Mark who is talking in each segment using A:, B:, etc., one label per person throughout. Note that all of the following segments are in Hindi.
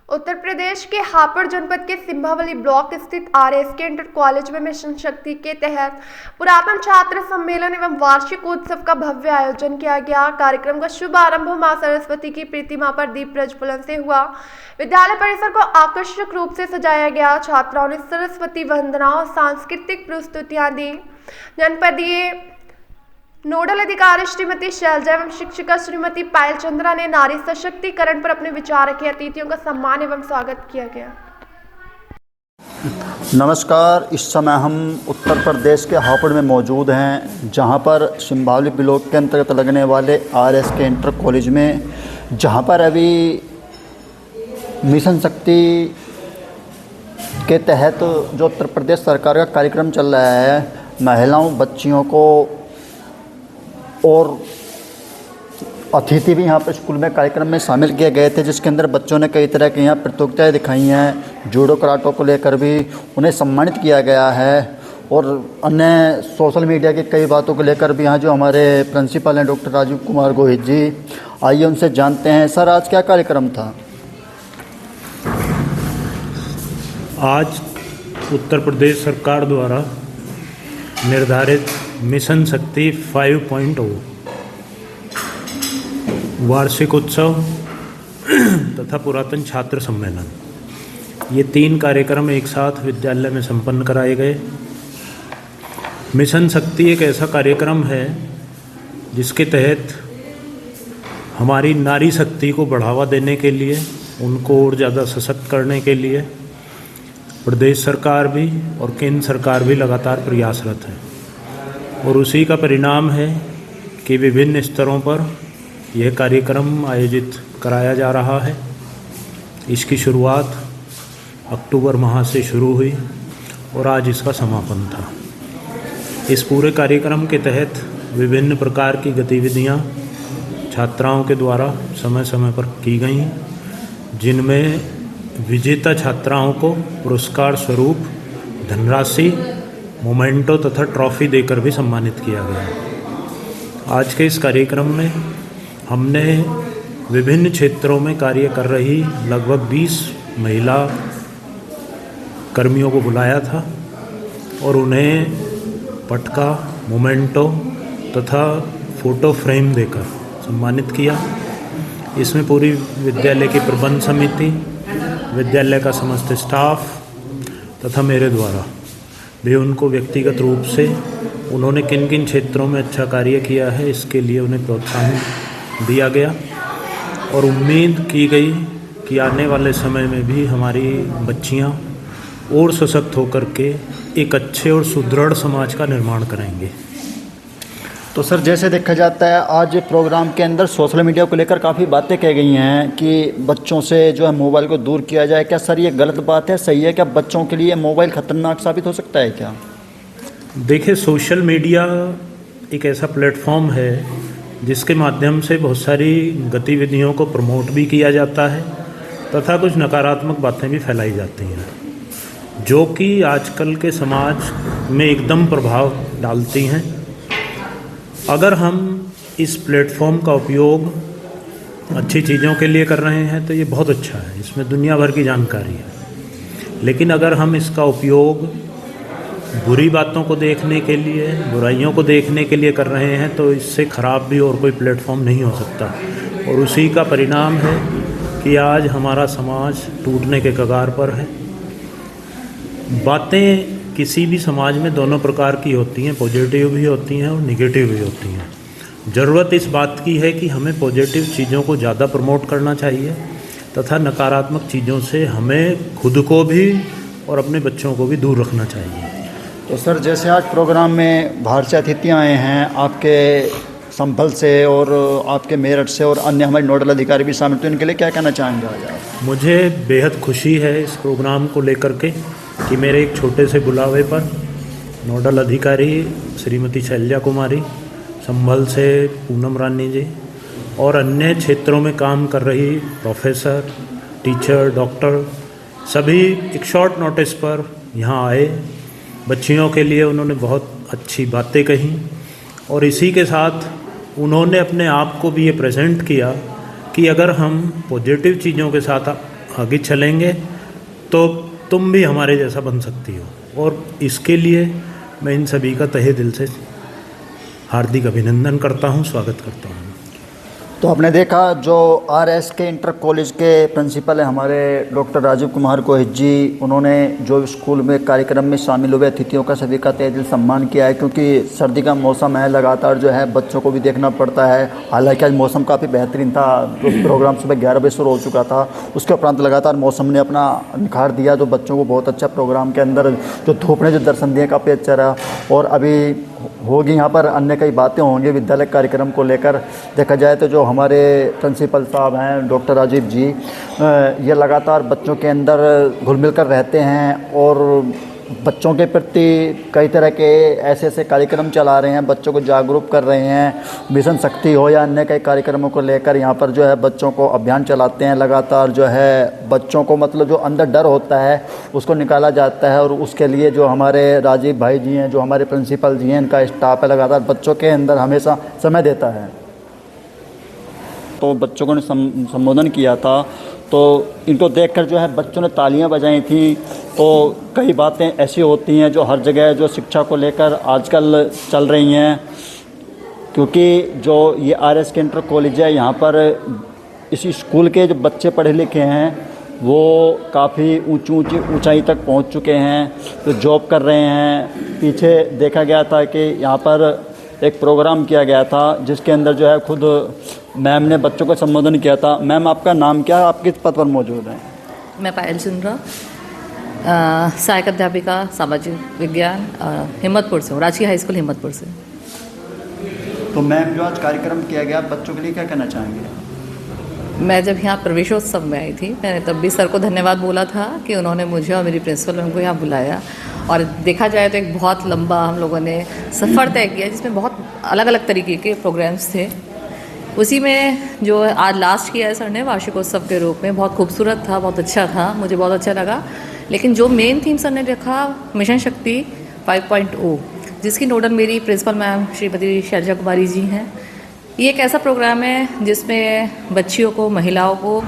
A: उत्तर प्रदेश के हापुड़ जनपद के सिंभावली ब्लॉक स्थित आरएसके इंटर कॉलेज में मिशन शक्ति के तहत पुरातन छात्र सम्मेलन एवं वार्षिक उत्सव का भव्य आयोजन किया गया। कार्यक्रम का शुभारंभ मां सरस्वती की प्रतिमा पर दीप प्रज्वलन से हुआ। विद्यालय परिसर को आकर्षक रूप से सजाया गया। छात्राओं ने सरस्वती वंदना और सांस्कृतिक प्रस्तुतियां दी। जनपदीय नोडल अधिकारी श्रीमती शैलजा एवं शिक्षिका श्रीमती पायल चंद्रा ने नारी सशक्तिकरण पर अपने विचार रखे। अतिथियों का सम्मान एवं स्वागत किया गया।
B: नमस्कार, इस समय हम उत्तर प्रदेश के हापुड़ में मौजूद हैं, जहां पर सिंभावली ब्लॉक के अंतर्गत लगने वाले आरएसके इंटर कॉलेज में, जहां पर अभी मिशन शक्ति के तहत जो उत्तर प्रदेश सरकार का कार्यक्रम चल रहा है, महिलाओं बच्चियों को और अतिथि भी यहाँ पर स्कूल में कार्यक्रम में शामिल किए गए थे, जिसके अंदर बच्चों ने कई तरह की यहाँ प्रतियोगिताएं दिखाई हैं। जूडो कराटे को लेकर भी उन्हें सम्मानित किया गया है और अन्य सोशल मीडिया की कई बातों को लेकर भी यहाँ जो हमारे प्रिंसिपल हैं डॉक्टर राजीव कुमार गोहित जी, आइए उनसे जानते हैं। सर, आज क्या कार्यक्रम था?
C: आज उत्तर प्रदेश सरकार द्वारा निर्धारित मिशन शक्ति 5.0 वार्षिक उत्सव तथा पुरातन छात्र सम्मेलन, ये 3 कार्यक्रम एक साथ विद्यालय में संपन्न कराए गए। मिशन शक्ति एक ऐसा कार्यक्रम है जिसके तहत हमारी नारी शक्ति को बढ़ावा देने के लिए, उनको और ज़्यादा सशक्त करने के लिए प्रदेश सरकार भी और केंद्र सरकार भी लगातार प्रयासरत है और उसी का परिणाम है कि विभिन्न स्तरों पर यह कार्यक्रम आयोजित कराया जा रहा है। इसकी शुरुआत अक्टूबर माह से शुरू हुई और आज इसका समापन था। इस पूरे कार्यक्रम के तहत विभिन्न प्रकार की गतिविधियां छात्राओं के द्वारा समय समय पर की गई, जिनमें विजेता छात्राओं को पुरस्कार स्वरूप धनराशि, मोमेंटो तथा ट्रॉफी देकर भी सम्मानित किया गया। आज के इस कार्यक्रम में हमने विभिन्न क्षेत्रों में कार्य कर रही लगभग 20 महिला कर्मियों को बुलाया था और उन्हें पटका, मोमेंटो तथा फोटो फ्रेम देकर सम्मानित किया। इसमें पूरी विद्यालय की प्रबंध समिति, विद्यालय का समस्त स्टाफ तथा मेरे द्वारा भी उनको व्यक्तिगत रूप से उन्होंने किन किन क्षेत्रों में अच्छा कार्य किया है, इसके लिए उन्हें प्रोत्साहन दिया गया और उम्मीद की गई कि आने वाले समय में भी हमारी बच्चियां और सशक्त होकर के एक अच्छे और सुदृढ़ समाज का निर्माण करेंगे।
B: तो सर, जैसे देखा जाता है आज प्रोग्राम के अंदर सोशल मीडिया को लेकर काफ़ी बातें कही गई हैं कि बच्चों से जो है मोबाइल को दूर किया जाए। क्या सर ये गलत बात है, सही है? क्या बच्चों के लिए मोबाइल खतरनाक साबित हो सकता है क्या?
C: देखिए, सोशल मीडिया एक ऐसा प्लेटफॉर्म है जिसके माध्यम से बहुत सारी गतिविधियों को प्रमोट भी किया जाता है तथा कुछ नकारात्मक बातें भी फैलाई जाती हैं, जो कि आजकल के समाज में एकदम प्रभाव डालती हैं। अगर हम इस प्लेटफॉर्म का उपयोग अच्छी चीज़ों के लिए कर रहे हैं तो ये बहुत अच्छा है, इसमें दुनिया भर की जानकारी है। लेकिन अगर हम इसका उपयोग बुरी बातों को देखने के लिए, बुराइयों को देखने के लिए कर रहे हैं तो इससे ख़राब भी और कोई प्लेटफॉर्म नहीं हो सकता और उसी का परिणाम है कि आज हमारा समाज टूटने के कगार पर है। बातें किसी भी समाज में दोनों प्रकार की होती हैं, पॉजिटिव भी होती हैं और निगेटिव भी होती हैं। ज़रूरत इस बात की है कि हमें पॉजिटिव चीज़ों को ज़्यादा प्रमोट करना चाहिए तथा नकारात्मक चीज़ों से हमें खुद को भी और अपने बच्चों को भी दूर रखना चाहिए।
B: तो सर, जैसे आज प्रोग्राम में बाहर से अतिथि आए हैं, आपके संभल से और आपके मेरठ से और अन्य हमारे नोडल अधिकारी भी शामिल, तो इनके लिए क्या कहना चाहेंगे आज आप?
C: मुझे बेहद खुशी है इस प्रोग्राम को लेकर के कि मेरे एक छोटे से बुलावे पर नोडल अधिकारी श्रीमती शैलजा कुमारी, संभल से पूनम रानी जी और अन्य क्षेत्रों में काम कर रही प्रोफेसर, टीचर, डॉक्टर सभी एक शॉर्ट नोटिस पर यहाँ आए। बच्चियों के लिए उन्होंने बहुत अच्छी बातें कही और इसी के साथ उन्होंने अपने आप को भी ये प्रेजेंट किया कि अगर हम पॉजिटिव चीज़ों के साथ आगे चलेंगे तो तुम भी हमारे जैसा बन सकती हो। और इसके लिए मैं इन सभी का तहे दिल से हार्दिक अभिनंदन करता हूँ, स्वागत करता हूँ।
B: तो आपने देखा जो RSK इंटर कॉलेज के प्रिंसिपल हैं हमारे डॉक्टर राजीव कुमार गोहित जी, उन्होंने जो स्कूल में कार्यक्रम में शामिल हुए अतिथियों का सभी का तहे दिल सम्मान किया है, क्योंकि सर्दी का मौसम है, लगातार जो है बच्चों को भी देखना पड़ता है। हालांकि आज मौसम काफ़ी बेहतरीन था, जो प्रोग्राम सुबह 11 बजे शुरू हो चुका था, उसके उपरांत लगातार मौसम ने अपना निखार दिया, जो बच्चों को बहुत अच्छा प्रोग्राम के अंदर जो धूप ने जो दर्शन दिए काफ़ी अच्छा रहा। और अभी होगी यहाँ पर अन्य कई बातें होंगी विद्यालय कार्यक्रम को लेकर। देखा जाए तो जो हमारे प्रिंसिपल साहब हैं डॉक्टर राजीव जी, ये लगातार बच्चों के अंदर घुल मिल कर रहते हैं और बच्चों के प्रति कई तरह के ऐसे ऐसे कार्यक्रम चला रहे हैं, बच्चों को जागरूक कर रहे हैं। मिशन शक्ति हो या अन्य कई कार्यक्रमों को लेकर यहाँ पर जो है बच्चों को अभियान चलाते हैं। लगातार जो है बच्चों को मतलब जो अंदर डर होता है उसको निकाला जाता है, और उसके लिए जो हमारे राजीव भाई जी हैं, जो हमारे प्रिंसिपल जी हैं, इनका स्टाफ है, लगातार बच्चों के अंदर हमेशा समय देता है। तो बच्चों को ने संबोधन किया था, तो इनको देखकर जो है बच्चों ने तालियां बजाई थी। तो कई बातें ऐसी होती हैं जो हर जगह जो शिक्षा को लेकर आजकल चल रही हैं, क्योंकि जो ये RSK इंटर कॉलेज है, यहाँ पर इसी स्कूल के जो बच्चे पढ़े लिखे हैं वो काफ़ी ऊंचाई तक पहुँच चुके हैं, तो जॉब कर रहे हैं। पीछे देखा गया था कि यहाँ पर एक प्रोग्राम किया गया था जिसके अंदर जो है खुद मैम ने बच्चों को संबोधन किया था। मैम, आपका नाम क्या है, आप किस पद पर मौजूद हैं?
D: मैं पायल चुंद्रा, सहायक अध्यापिका सामाजिक विज्ञान, हिम्मतपुर से हूँ, राजकीय हाई स्कूल हिम्मतपुर से।
B: तो मैम, जो आज कार्यक्रम किया गया, बच्चों के लिए क्या कहना चाहेंगे?
D: मैं जब यहाँ प्रवेशोत्सव में आई थी, मैंने तब भी सर को धन्यवाद बोला था कि उन्होंने मुझे और मेरी प्रिंसिपल मैम को यहाँ बुलाया। और देखा जाए तो एक बहुत लंबा हम लोगों ने सफ़र तय किया जिसमें बहुत अलग अलग तरीके के प्रोग्राम्स थे। उसी में जो आज लास्ट किया है सर ने वार्षिकोत्सव के रूप में, बहुत खूबसूरत था, बहुत अच्छा था, मुझे बहुत अच्छा लगा। लेकिन जो मेन थीम सर ने रखा, मिशन शक्ति 5.0, जिसकी नोडल मेरी प्रिंसिपल मैम श्रीमती शैलजा कुमारी जी हैं। ये एक ऐसा प्रोग्राम है जिसमें बच्चियों को, महिलाओं को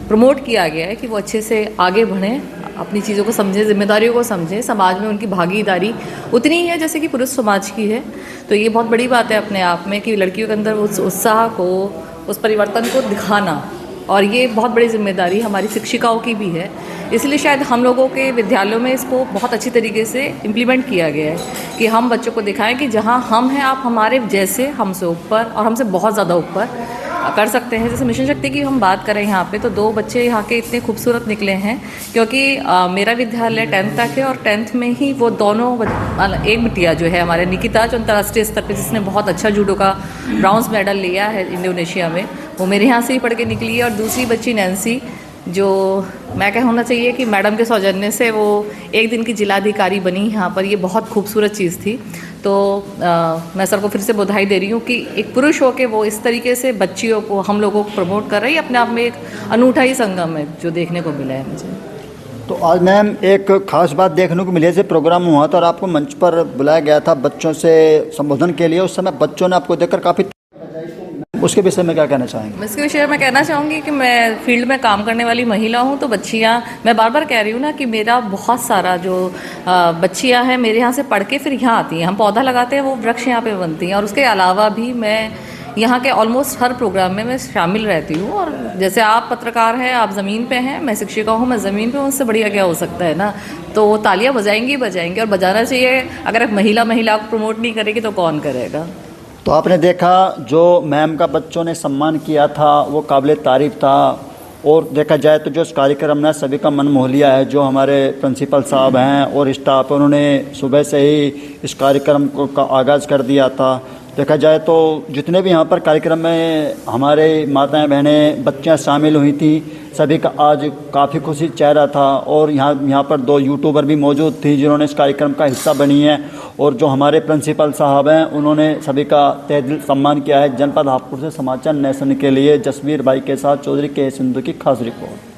D: प्रमोट किया गया है कि वो अच्छे से आगे बढ़ें, अपनी चीज़ों को समझें, जिम्मेदारियों को समझें, समाज में उनकी भागीदारी उतनी ही है जैसे कि पुरुष समाज की है। तो ये बहुत बड़ी बात है अपने आप में कि लड़कियों के अंदर उस उत्साह को, उस परिवर्तन को दिखाना, और ये बहुत बड़ी जिम्मेदारी हमारी शिक्षिकाओं की भी है। इसलिए शायद हम लोगों के विद्यालयों में इसको बहुत अच्छी तरीके से इम्प्लीमेंट किया गया है कि हम बच्चों को दिखाएं कि जहाँ हम हैं आप हमारे जैसे, हमसे ऊपर और हमसे बहुत ज़्यादा ऊपर कर सकते हैं। जैसे मिशन शक्ति की हम बात करें यहाँ पे, तो 2 बच्चे यहाँ के इतने खूबसूरत निकले हैं, क्योंकि मेरा विद्यालय 10th तक है और 10th में ही वो दोनों एक बिटिया जो है हमारे निकिता, जो अंतर्राष्ट्रीय स्तर पे जिसने बहुत अच्छा जूडो का ब्राउन्ज मेडल लिया है इंडोनेशिया में, वो मेरे यहाँ से ही पढ़ के निकली है। और दूसरी बच्ची नैन्सी, जो मैं कह होना चाहिए कि मैडम के सौजन्य से वो एक दिन की जिलाधिकारी बनी यहाँ पर। ये बहुत खूबसूरत चीज़ थी। तो मैं सर को फिर से बधाई दे रही हूँ कि एक पुरुष होकर वो इस तरीके से बच्चियों को, हम लोगों को प्रमोट कर रही है। अपने आप में एक अनूठा ही संगम है जो देखने को मिला है मुझे।
B: तो आज मैम एक खास बात देखने को मिली, जैसे प्रोग्राम हुआ था और आपको मंच पर बुलाया गया था बच्चों से संबोधन के लिए, उस समय बच्चों ने आपको देखकर काफ़ी, उसके विषय में क्या कहना चाहेंगे?
D: इसके विषय में कहना चाहूँगी कि मैं फील्ड में काम करने वाली महिला हूँ, तो बच्चियाँ, मैं बार बार कह रही हूँ ना कि मेरा बहुत सारा जो बच्चियाँ हैं मेरे यहाँ से पढ़ के फिर यहाँ आती हैं। हम पौधा लगाते हैं, वो वृक्ष यहाँ पे बनती हैं। और उसके अलावा भी मैं यहाँ के ऑलमोस्ट हर प्रोग्राम में मैं शामिल रहती हूँ। और जैसे आप पत्रकार हैं, आप ज़मीन पे हैं, मैं शिक्षिका हूँ, मैं ज़मीन पे हूँ, उससे बढ़िया क्या हो सकता है ना। तो वो तालियाँ बजाएंगी और बजाना चाहिए। अगर आप महिला को प्रमोट नहीं करेगी तो कौन करेगा।
B: तो आपने देखा जो मैम का बच्चों ने सम्मान किया था वो काबिल तारीफ़ था। और देखा जाए तो जो इस कार्यक्रम ने सभी का मन मोह लिया है, जो हमारे प्रिंसिपल साहब हैं और स्टाफ, उन्होंने सुबह से ही इस कार्यक्रम का आगाज़ कर दिया था। देखा जाए तो जितने भी यहाँ पर कार्यक्रम में हमारे माताएं बहनें बच्चियाँ शामिल हुई थी, सभी का आज काफ़ी खुशी चेहरा था। और यहाँ पर 2 यूट्यूबर भी मौजूद थी जिन्होंने इस कार्यक्रम का हिस्सा बनी है। और जो हमारे प्रिंसिपल साहब हैं उन्होंने सभी का तहे दिल सम्मान किया है। जनपद हापुड़ से समाचार नेशन के लिए जसवीर भाई के साथ चौधरी के सिंधु की खास रिपोर्ट।